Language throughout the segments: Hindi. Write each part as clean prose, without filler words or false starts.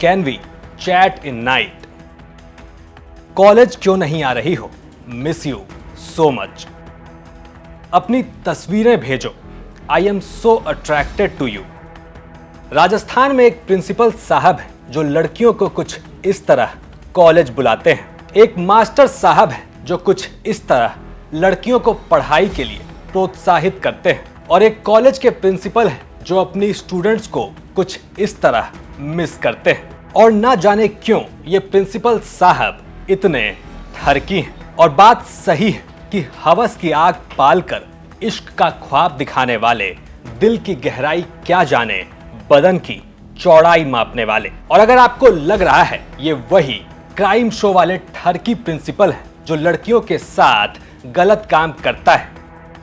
Can we chat in night? College क्यों नहीं आ रही हो? Miss you so much. अपनी तस्वीरें भेजो, I am so attracted to you. Rajasthan में एक प्रिंसिपल साहब है जो लड़कियों को कुछ इस तरह कॉलेज बुलाते हैं। एक मास्टर साहब है जो कुछ इस तरह लड़कियों को पढ़ाई के लिए प्रोत्साहित करते हैं। और एक कॉलेज के प्रिंसिपल है जो अपनी स्टूडेंट्स को कुछ इस तरह मिस करते हैं। और ना जाने क्यों ये प्रिंसिपल साहब इतने ठरकी हैं। और बात सही है कि हवस की आग पालकर इश्क का ख्वाब दिखाने वाले, दिल की गहराई क्या जाने, बदन की चौड़ाई मापने वाले। और अगर आपको लग रहा है ये वही क्राइम शो वाले ठरकी प्रिंसिपल है जो लड़कियों के साथ गलत काम करता है,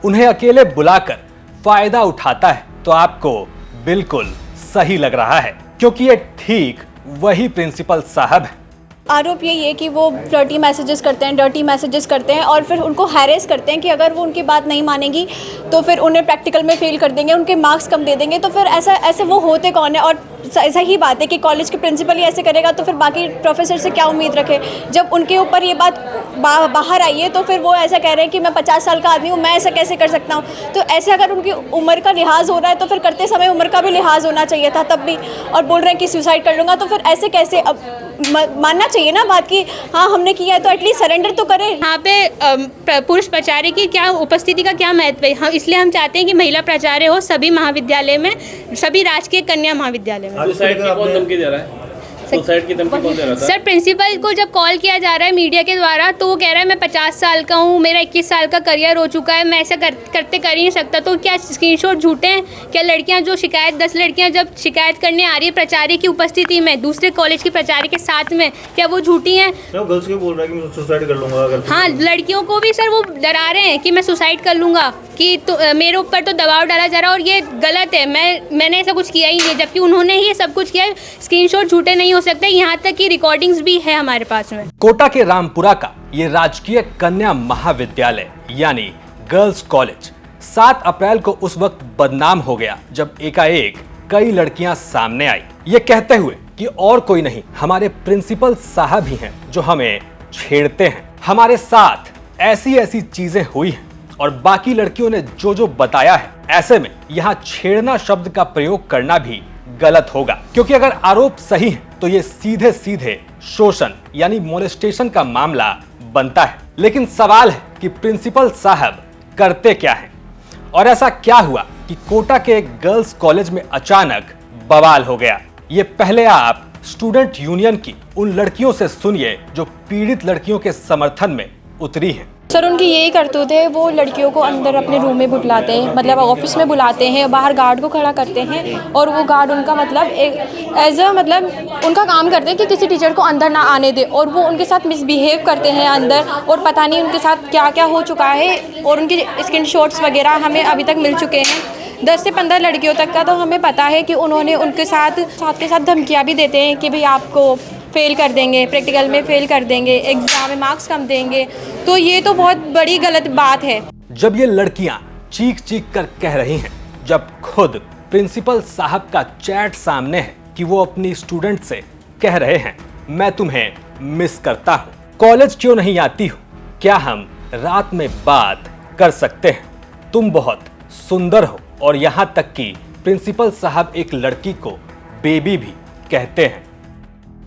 उन्हें अकेले बुलाकर फायदा उठाता है, तो आपको बिल्कुल सही लग रहा है, क्योंकि ये ठीक वही प्रिंसिपल साहब है। आरोप यही है कि वो फ्लर्टी मैसेजेस करते हैं, डर्टी मैसेजेस करते हैं और फिर उनको हैरेस करते हैं कि अगर वो उनकी बात नहीं मानेगी तो फिर उन्हें प्रैक्टिकल में फेल कर देंगे, उनके मार्क्स कम दे देंगे। तो फिर ऐसे वो होते कौन है? और ऐसा ही बात है कि कॉलेज के प्रिंसिपल ही ऐसे करेगा तो फिर बाकी प्रोफेसर से क्या उम्मीद रखे? जब उनके ऊपर ये बात बाहर आई है तो फिर वो ऐसा कह रहे हैं कि मैं 50 साल का आदमी हूँ, मैं ऐसा कैसे कर सकता हूँ? तो ऐसे अगर उनकी उम्र का लिहाज हो रहा है तो फिर करते समय उम्र का भी लिहाज होना चाहिए था तब भी। और बोल रहे हैं कि सुसाइड कर लूँगा, तो फिर ऐसे कैसे? अब मानना चाहिए ना बात की हाँ हमने किया है तो एटलीस्ट सरेंडर तो करें। यहाँ पे पुरुष प्राचार्य की क्या उपस्थिति का क्या महत्व है? इसलिए हम चाहते हैं कि महिला प्राचार्य हो सभी महाविद्यालय में, सभी राजकीय कन्या महाविद्यालय में। सुसाइड की कौन धमकी दे रहा है? सुसाइड की धमकी कौन दे रहा था? सर, प्रिंसिपल को जब कॉल किया जा रहा है मीडिया के द्वारा तो वो कह रहा है मैं 50 साल का हूँ, मेरा 21 साल का करियर हो चुका है, मैं ऐसा करते कर ही नहीं सकता। तो क्या स्क्रीनशॉट झूठे हैं? क्या लड़कियाँ जो 10 लड़कियाँ जब शिकायत करने आ रही है प्राचार्य की उपस्थिति में, दूसरे कॉलेज के प्राचार्य के साथ में, क्या वो झूठी हैं? गर्ल्स को बोल रहा है कि मैं सुसाइड कर लूंगा अगर। हाँ, लड़कियों को भी सर वो डरा रहे हैं कि मैं सुसाइड कर लूँगा, कि तो मेरे ऊपर तो दबाव डाला जा रहा है और ये गलत है, मैंने ऐसा कुछ किया ही नहीं, जबकि उन्होंने ही ये सब कुछ किया है। स्क्रीनशॉट झूठे नहीं हो सकते, यहाँ तक कि रिकॉर्डिंग्स भी है हमारे पास में। कोटा के रामपुरा का ये राजकीय कन्या महाविद्यालय यानी गर्ल्स कॉलेज 7 अप्रैल को उस वक्त बदनाम हो गया जब एकाएक कई लड़कियां सामने आई, ये कहते हुए कि और कोई नहीं, हमारे प्रिंसिपल साहब ही हैं जो हमें छेड़ते हैं, हमारे साथ ऐसी ऐसी चीजें हुई हैं और बाकी लड़कियों ने जो जो बताया है। ऐसे में यहाँ छेड़ना शब्द का प्रयोग करना भी गलत होगा, क्योंकि अगर आरोप सही है तो ये सीधे सीधे शोषण यानी मोलेस्टेशन का मामला बनता है। लेकिन सवाल है कि प्रिंसिपल साहब करते क्या हैं? और ऐसा क्या हुआ कि कोटा के एक गर्ल्स कॉलेज में अचानक बवाल हो गया? ये पहले आप स्टूडेंट यूनियन की उन लड़कियों से सुनिए जो पीड़ित लड़कियों के समर्थन में उतरी हैं। सर, उनकी यही करतूत है, वो लड़कियों को अंदर अपने रूम में बुलाते हैं, मतलब ऑफिस में बुलाते हैं, बाहर गार्ड को खड़ा करते हैं और वो गार्ड उनका मतलब एज अ मतलब उनका काम करते हैं कि किसी टीचर को अंदर ना आने दे, और वो उनके साथ मिसबिहेव करते हैं अंदर, और पता नहीं उनके साथ क्या क्या हो चुका है। और उनके स्क्रीनशॉट्स वगैरह हमें अभी तक मिल चुके हैं, 10 से 15 लड़कियों तक का। तो हमें पता है कि उन्होंने उनके साथ धमकियाँ भी देते हैं कि भाई आपको फेल कर देंगे, प्रैक्टिकल में फेल कर देंगे, एग्जाम में मार्क्स कम देंगे। तो ये तो बहुत बड़ी गलत बात है। जब ये लड़कियां चीख चीख कर कह रही हैं, जब खुद प्रिंसिपल साहब का चैट सामने है कि वो अपनी स्टूडेंट से कह रहे हैं मैं तुम्हें मिस करता हूँ, कॉलेज क्यों नहीं आती हो, क्या हम रात में बात कर सकते हैं, तुम बहुत सुंदर हो, और यहाँ तक कि प्रिंसिपल साहब एक लड़की को बेबी भी कहते हैं।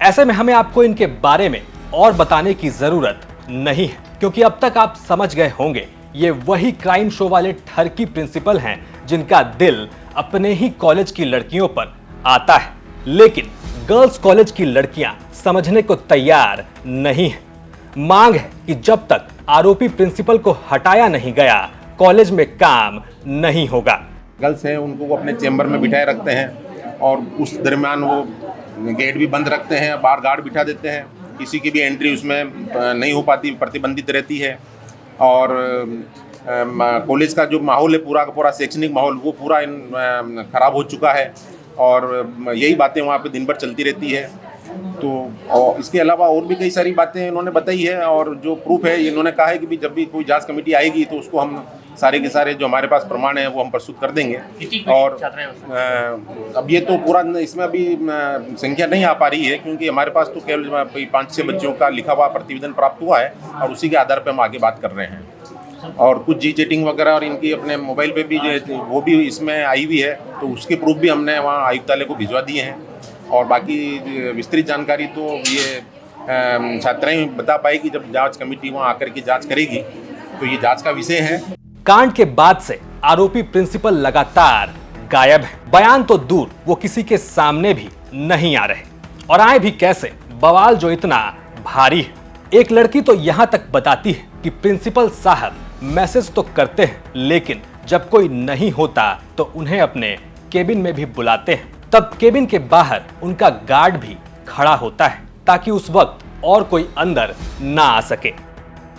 ऐसे में हमें आपको इनके बारे में और बताने की जरूरत नहीं है, क्योंकि अब तक आप समझ गए होंगे ये वही क्राइम शो वाले ठरकी प्रिंसिपल हैं जिनका दिल अपने ही कॉलेज की लड़कियों पर आता है। लेकिन गर्ल्स कॉलेज की लड़कियां समझने को तैयार नहीं है। मांग है कि जब तक आरोपी प्रिंसिपल को हटाया नहीं गया, कॉलेज में काम नहीं होगा। गर्ल्स हैं उनको वो अपने चेंबर में बिठाए रखते हैं और उस दरमियान वो गेट भी बंद रखते हैं, बाहर गार्ड बिठा देते हैं, किसी की भी एंट्री उसमें नहीं हो पाती, प्रतिबंधित रहती है। और कॉलेज का जो माहौल है पूरा का पूरा शैक्षणिक माहौल वो पूरा ख़राब हो चुका है और यही बातें वहाँ पे दिन भर चलती रहती है। तो और इसके अलावा और भी कई सारी बातें इन्होंने बताई है और जो प्रूफ है इन्होंने कहा है कि भी जब भी कोई जांच कमेटी आएगी तो उसको हम सारे के सारे जो हमारे पास प्रमाण है वो हम प्रस्तुत कर देंगे। और अब ये तो पूरा इसमें अभी संख्या नहीं आ पा रही है, क्योंकि हमारे पास तो केवल 5-6 बच्चों का लिखा हुआ प्रतिवेदन प्राप्त हुआ है और उसी के आधार पर हम आगे बात कर रहे हैं। और कुछ जी चैटिंग वगैरह और इनकी अपने मोबाइल पे भी जो वो भी इसमें आई हुई है, तो उसके प्रूफ भी हमने वहाँ आयुक्तालय को भिजवा दिए हैं। और बाकी विस्तृत जानकारी तो ये छात्राएं बता पाएगी जब जांच कमेटी वहाँ आकर के जांच करेगी, तो ये जांच का विषय है। कांड के बाद से आरोपी प्रिंसिपल लगातार गायब है। बयान तो दूर, वो किसी के सामने भी नहीं आ रहे, और आए भी कैसे, बवाल जो इतना भारी है। एक लड़की तो यहां तक बताती है कि प्रिंसिपल साहब मैसेज तो करते हैं, लेकिन जब कोई नहीं होता तो उन्हें अपने केबिन में भी बुलाते हैं। तब केबिन के बाहर उनका गार्ड भी खड़ा होता है ताकि उस वक्त और कोई अंदर ना आ सके।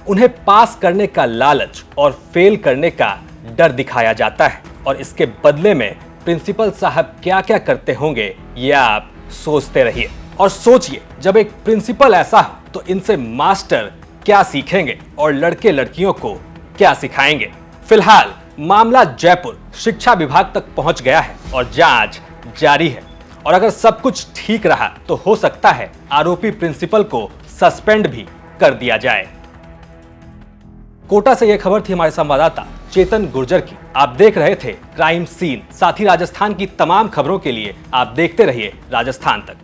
उन्हें पास करने का लालच और फेल करने का डर दिखाया जाता है, और इसके बदले में प्रिंसिपल साहब क्या क्या करते होंगे ये आप सोचते रहिए। और सोचिए, जब एक प्रिंसिपल ऐसा हो तो इनसे मास्टर क्या सीखेंगे और लड़के लड़कियों को क्या सिखाएंगे। फिलहाल मामला जयपुर शिक्षा विभाग तक पहुंच गया है और जांच जारी है, और अगर सब कुछ ठीक रहा तो हो सकता है आरोपी प्रिंसिपल को सस्पेंड भी कर दिया जाए। कोटा से यह खबर थी हमारे संवाददाता चेतन गुर्जर की। आप देख रहे थे क्राइम सीन। साथ ही राजस्थान की तमाम खबरों के लिए आप देखते रहिए राजस्थान तक।